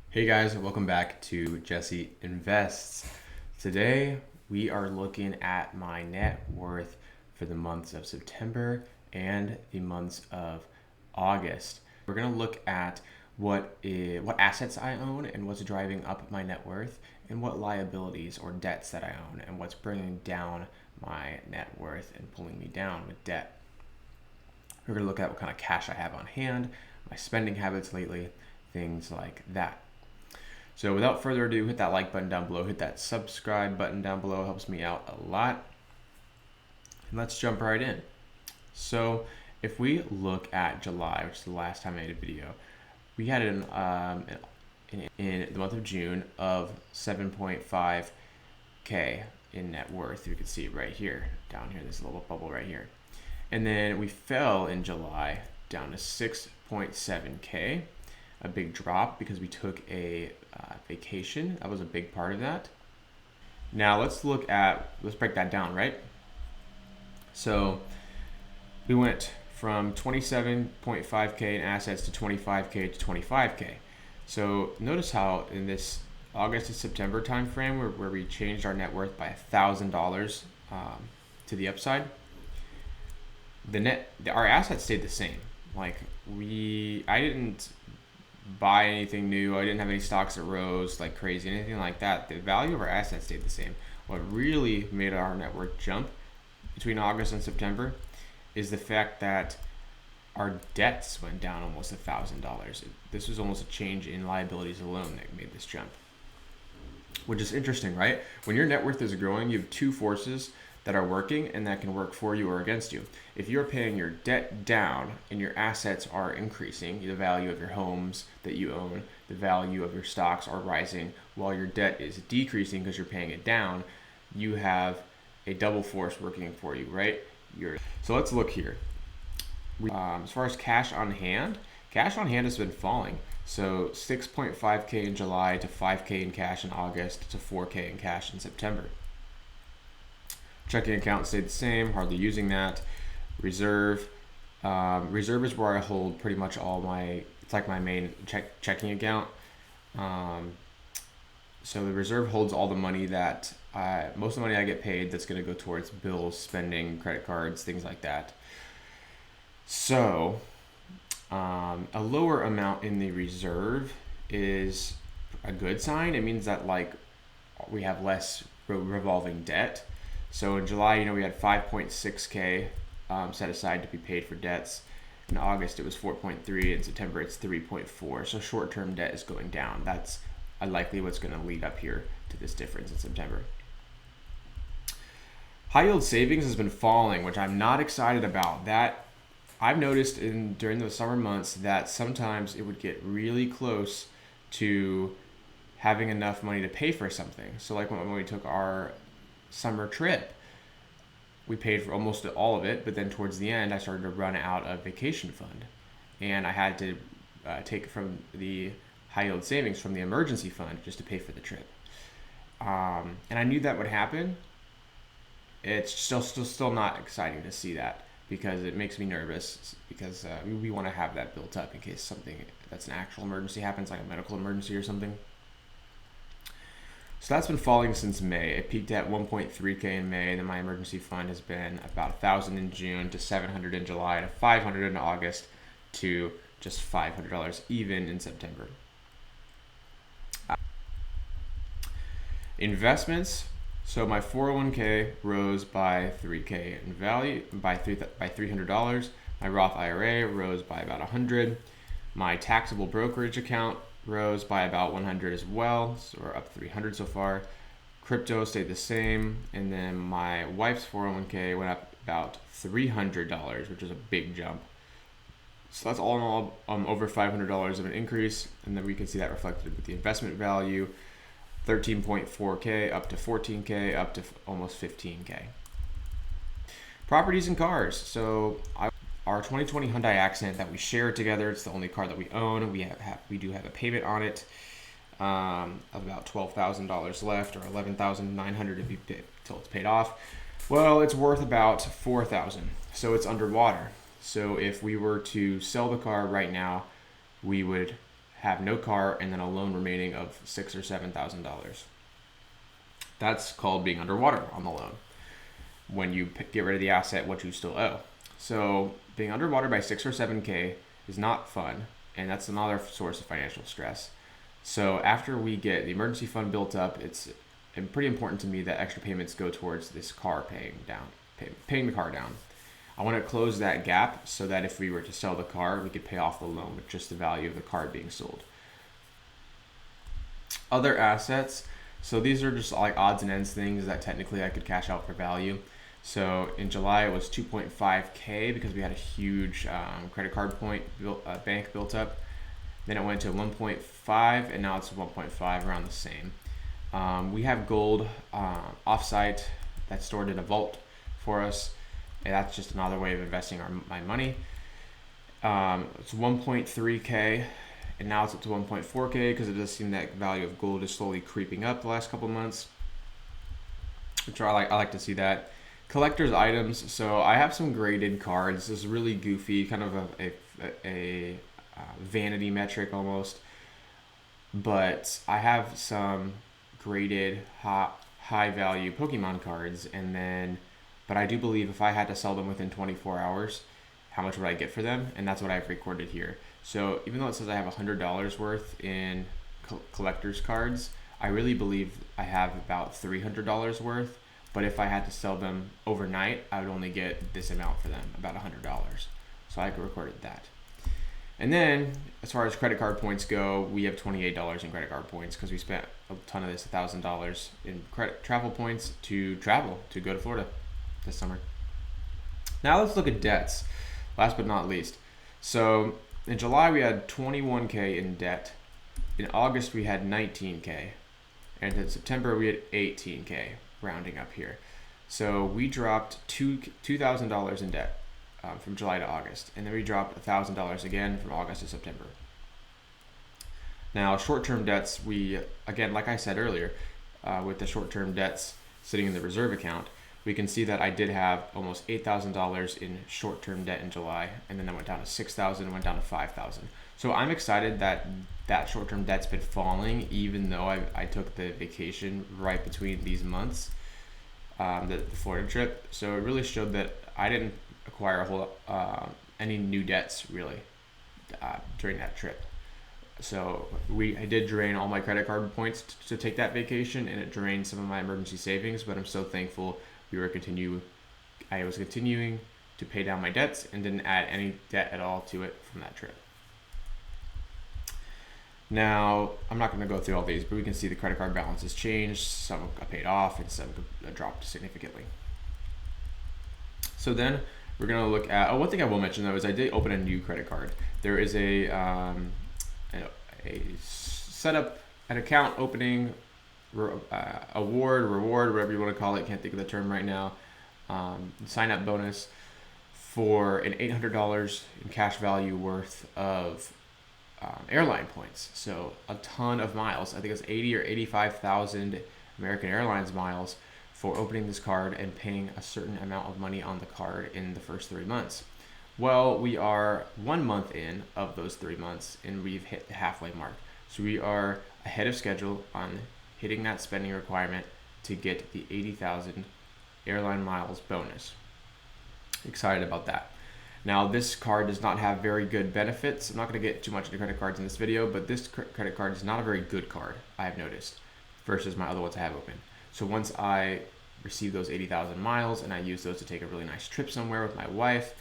Hey guys, welcome back to Jesse Invests. Today we are looking at my net worth for the months of September and the months of August. We're going to look at what assets I own and what's driving up my net worth, and what liabilities or debts that I own and what's bringing down my net worth and pulling me down with debt. We're going to look at what kind of cash I have on hand, my spending habits lately, things like that. So without further ado, hit that like button down below, hit that subscribe button down below, it helps me out a lot. And let's jump right in. So if we look at July, which is the last time I made a video, we had in the month of June of 7.5K in net worth. You can see it right here, down here, this little bubble right here. And then we fell in July down to 6.7K. A big drop because we took a vacation. That was a big part of that. Now let's break that down, right? So we went from 27.5K in assets to 25K to 25K. So notice how in this August to September time frame where we changed our net worth by $1,000 to the upside, our assets stayed the same. Like I didn't buy anything new. I didn't have any stocks that rose like crazy, anything like that. The value of our assets stayed the same. What really made our net worth jump between August and September is the fact that our debts went down almost $1,000. This was almost a change in liabilities alone that made this jump, which is interesting, right? When your net worth is growing, you have two forces that are working and that can work for you or against you. If you're paying your debt down and your assets are increasing, the value of your homes that you own, the value of your stocks are rising while your debt is decreasing because you're paying it down, you have a double force working for you, right? So let's look here. As far as cash on hand has been falling. So 6.5K in July to 5K in cash in August to 4K in cash in September. Checking account stayed the same, hardly using that. Reserve is where I hold pretty much it's like my main checking account. So the reserve holds all the money that, most of the money I get paid that's going to go towards bills, spending, credit cards, things like that. So a lower amount in the reserve is a good sign. It means that we have less revolving debt. So in July, we had 5.6K set aside to be paid for debts. In August, it was 4.3. In September, it's 3.4. So short-term debt is going down. That's likely what's going to lead up here to this difference in September. High-yield savings has been falling, which I'm not excited about. That I've noticed during the summer months that sometimes it would get really close to having enough money to pay for something. So like when we took our summer trip, we paid for almost all of it, but then towards the end I started to run out of vacation fund and I had to take from the high yield savings from the emergency fund just to pay for the trip, and I knew that would happen. It's still not exciting to see that because it makes me nervous because we want to have that built up in case something that's an actual emergency happens, like a medical emergency or something. So that's been falling since May. It peaked at 1.3K in May, then my emergency fund has been about 1,000 in June to 700 in July to 500 in August to just $500 even in September. Investments. So my 401k rose by 3K in value, by $300. My Roth IRA rose by about 100. My taxable brokerage account rose by about 100 as well, so we're up 300 so far. Crypto stayed the same, and then my wife's 401k went up about $300, which is a big jump. So that's all in all over $500 of an increase, and then we can see that reflected with the investment value, 13.4K up to 14K up to almost 15K. Properties and cars. So our 2020 Hyundai Accent that we share together, it's the only car that we own. We do have a payment on it of about $12,000 left, or $11,900 if you till it's paid off. Well, it's worth about $4,000, so it's underwater. So if we were to sell the car right now, we would have no car and then a loan remaining of $6,000 or $7,000. That's called being underwater on the loan. When you get rid of the asset, what you still owe. So being underwater by 6 or 7K is not fun, and that's another source of financial stress. So after we get the emergency fund built up, it's pretty important to me that extra payments go towards this car paying the car down. I want to close that gap so that if we were to sell the car, we could pay off the loan with just the value of the car being sold. Other assets, so these are just like odds and ends things that technically I could cash out for value. So in July it was 2.5K because we had a huge credit card bank built up. Then it went to 1.5 and now it's 1.5, around the same. We have gold offsite that's stored in a vault for us, and that's just another way of investing my money. It's 1.3K and now it's up to 1.4K because it does seem that value of gold is slowly creeping up the last couple months, which I like to see that. Collector's items, so I have some graded cards. This is really goofy, kind of a vanity metric almost, but I have some graded high value Pokemon cards, but I do believe if I had to sell them within 24 hours, how much would I get for them? And that's what I've recorded here. So even though it says I have $100 worth in collector's cards, I really believe I have about $300 worth. But if I had to sell them overnight, I would only get this amount for them, about $100. So I recorded that. And then as far as credit card points go, we have $28 in credit card points because we spent a ton of this, $1,000 in travel points to go to Florida this summer. Now let's look at debts, last but not least. So in July, we had 21K in debt. In August, we had 19K. And in September, we had 18K, rounding up here. So we dropped $2,000 in debt from July to August. And then we dropped $1,000 again from August to September. Now, short-term debts, again, like I said earlier, with the short-term debts sitting in the reserve account, we can see that I did have almost $8,000 in short-term debt in July, and then that went down to $6,000 and went down to $5,000. So I'm excited that short-term debt's been falling, even though I took the vacation right between these months, the Florida trip. So it really showed that I didn't acquire any new debts really during that trip. So I did drain all my credit card points to take that vacation, and it drained some of my emergency savings, but I'm so thankful I was continuing to pay down my debts and didn't add any debt at all to it from that trip. Now, I'm not going to go through all these, but we can see the credit card balances changed. Some got paid off and some dropped significantly. So then we're going to look at, one thing I will mention though is I did open a new credit card. There is a setup, an account opening reward, whatever you want to call it, can't think of the term right now, sign up bonus for an $800 in cash value worth of airline points. So a ton of miles. I think it's 80 or 85,000 American Airlines miles for opening this card and paying a certain amount of money on the card in the first 3 months. Well, we are 1 month in of those 3 months and we've hit the halfway mark. So we are ahead of schedule on hitting that spending requirement to get the 80,000 airline miles bonus. Excited about that. Now, this card does not have very good benefits. I'm not going to get too much into credit cards in this video, but this credit card is not a very good card, I have noticed, versus my other ones I have open. So once I receive those 80,000 miles and I use those to take a really nice trip somewhere with my wife,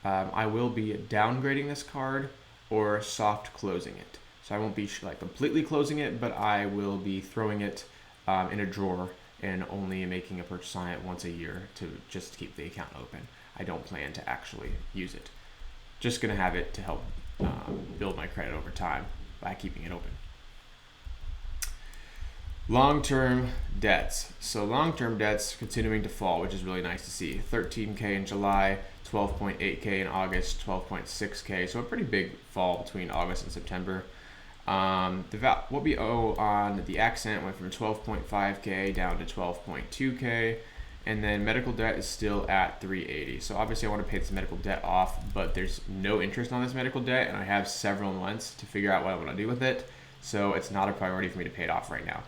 I will be downgrading this card or soft closing it. So I won't be completely closing it, but I will be throwing it in a drawer and only making a purchase on it once a year to just keep the account open. I don't plan to actually use it. Just gonna have it to help build my credit over time by keeping it open. Long-term debts. So long-term debts continuing to fall, which is really nice to see. 13K in July, 12.8K in August, 12.6K. So a pretty big fall between August and September. What we owe on the Accent went from 12.5K down to 12.2K. And then medical debt is still at 380. So obviously I want to pay this medical debt off, but there's no interest on this medical debt, and I have several months to figure out what I want to do with it. So it's not a priority for me to pay it off right now.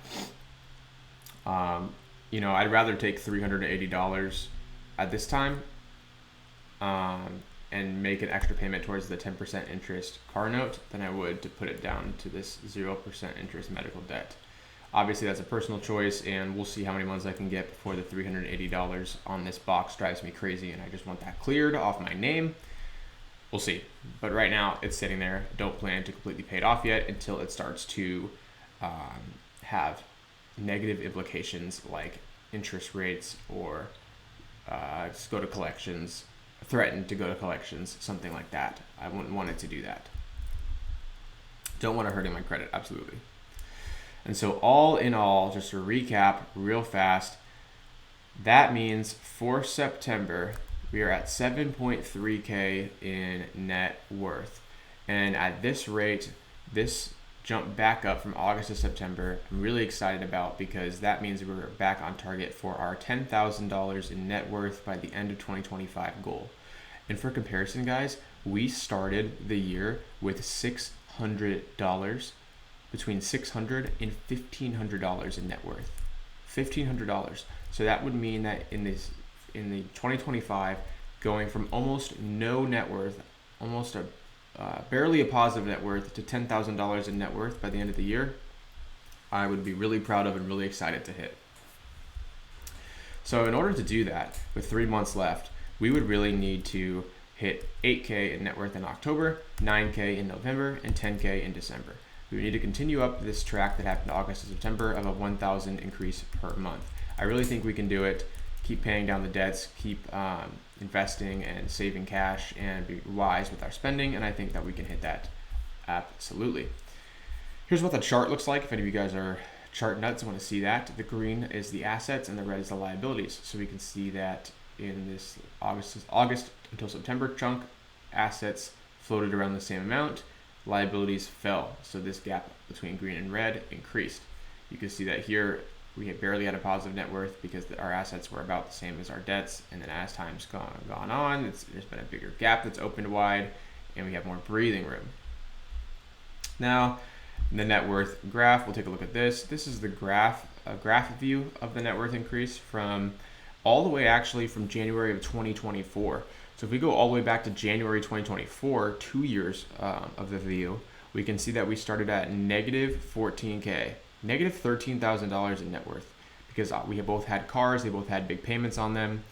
I'd rather take $380 at this time and make an extra payment towards the 10% interest car note than I would to put it down to this 0% interest medical debt. Obviously, that's a personal choice, and we'll see how many months I can get before the $380 on this box drives me crazy, and I just want that cleared off my name. We'll see. But right now, it's sitting there. Don't plan to completely pay it off yet until it starts to have negative implications like interest rates or just go to collections, threaten to go to collections, something like that. I wouldn't want it to do that. Don't want to hurt my credit, absolutely. And so all in all, just to recap real fast, that means for September, we are at 7.3K in net worth. And at this rate, this jump back up from August to September, I'm really excited about, because that means we're back on target for our $10,000 in net worth by the end of 2025 goal. And for comparison, guys, we started the year with $600, between $600 and $1,500 in net worth. $1,500. So that would mean that in the 2025, going from almost no net worth, almost barely a positive net worth, to $10,000 in net worth by the end of the year, I would be really proud of and really excited to hit. So in order to do that, with 3 months left, we would really need to hit 8K in net worth in October, 9K in November, and 10K in December. We need to continue up this track that happened August to September of a 1,000 increase per month. I really think we can do it. Keep paying down the debts, keep investing and saving cash, and be wise with our spending, and I think that we can hit that absolutely. Here's what the chart looks like. If any of you guys are chart nuts and want to see that, the green is the assets and the red is the liabilities. So we can see that in this August until September chunk, assets floated around the same amount, liabilities fell. So this gap between green and red increased. You can see that here we barely had a positive net worth because our assets were about the same as our debts. And then as time's gone on, there's been a bigger gap that's opened wide, and we have more breathing room. Now, the net worth graph, we'll take a look at this. This is the graph view of the net worth increase from all the way actually from January of 2024. So if we go all the way back to January 2024, 2 years of the view, we can see that we started at negative 14K, negative $13,000 in net worth, because we have both had cars, they both had big payments on them.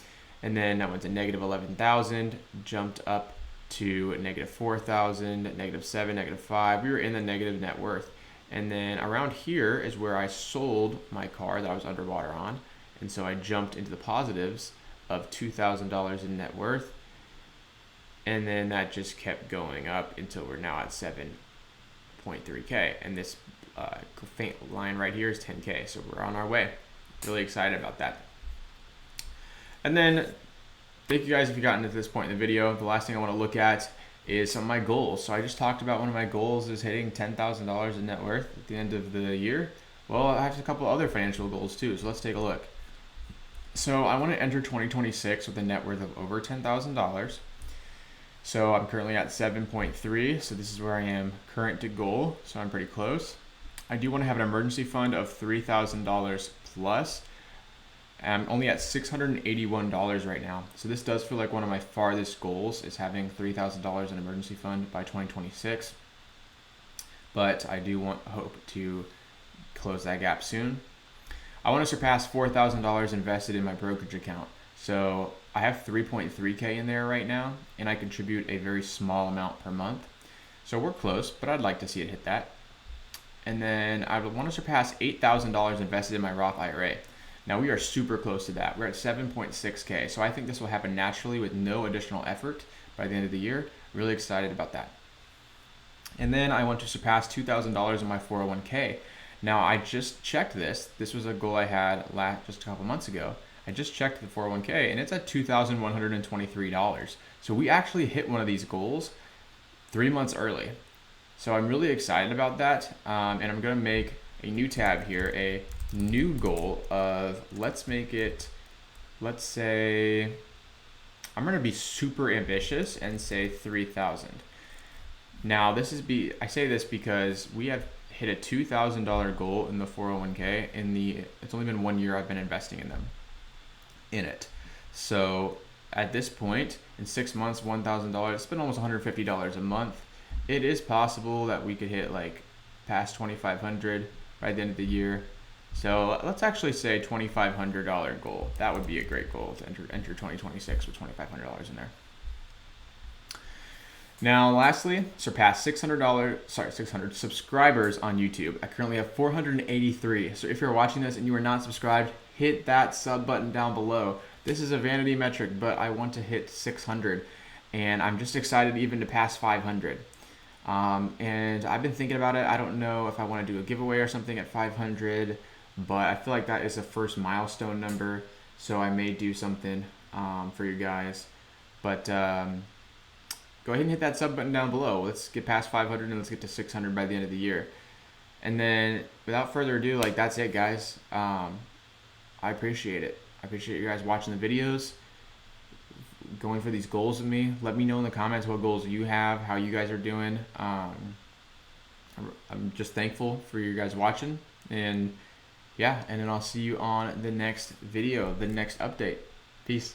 And then that went to negative 11,000, jumped up to negative 4,000, negative 7, negative 5. We were in the negative net worth. And then around here is where I sold my car that I was underwater on. And so I jumped into the positives of $2,000 in net worth. And then that just kept going up until we're now at 7.3K. And this faint line right here is 10K. So we're on our way. Really excited about that. And then thank you guys if you gotten to this point in the video. The last thing I want to look at is some of my goals. So I just talked about one of my goals is hitting $10,000 in net worth at the end of the year. Well, I have a couple other financial goals too. So let's take a look. So I want to enter 2026 with a net worth of over $10,000. So I'm currently at 7.3. So this is where I am current to goal. So I'm pretty close. I do want to have an emergency fund of $3,000 plus. I'm only at $681 right now. So this does feel like one of my farthest goals is having $3,000 in emergency fund by 2026. But I do hope to close that gap soon. I want to surpass $4,000 invested in my brokerage account. So I have 3.3K in there right now, and I contribute a very small amount per month. So we're close, but I'd like to see it hit that. And then I would want to surpass $8,000 invested in my Roth IRA. Now we are super close to that. We're at 7.6K. So I think this will happen naturally with no additional effort by the end of the year. Really excited about that. And then I want to surpass $2,000 in my 401k. Now I just checked this. This was a goal I had just a couple months ago. I just checked the 401k and it's at $2,123. So we actually hit one of these goals 3 months early. So I'm really excited about that. And I'm going to make a new tab here, a new goal of, let's make it let's say I'm gonna be super ambitious and say 3,000. Now I say this because we have hit a $2,000 goal in the 401k it's only been 1 year I've been investing in it. So at this point, in 6 months, $1,000, it's been almost $150 a month. It is possible that we could hit like past 2,500 by the end of the year. So let's actually say $2,500 goal. That would be a great goal to enter 2026 with $2,500 in there. Now, lastly, surpass 600 subscribers on YouTube. I currently have 483. So if you're watching this and you are not subscribed, hit that sub button down below. This is a vanity metric, but I want to hit 600, and I'm just excited even to pass 500. And I've been thinking about it. I don't know if I want to do a giveaway or something at 500, but I feel like that is the first milestone number, so I may do something for you guys. But go ahead and hit that sub button down below. Let's get past 500 and let's get to 600 by the end of the year. And then without further ado, like, that's it, guys. I appreciate it. I appreciate you guys watching the videos, going for these goals with me. Let me know in the comments what goals you have, how you guys are doing. I'm just thankful for you guys watching, and yeah, and then I'll see you on the next video, the next update. Peace.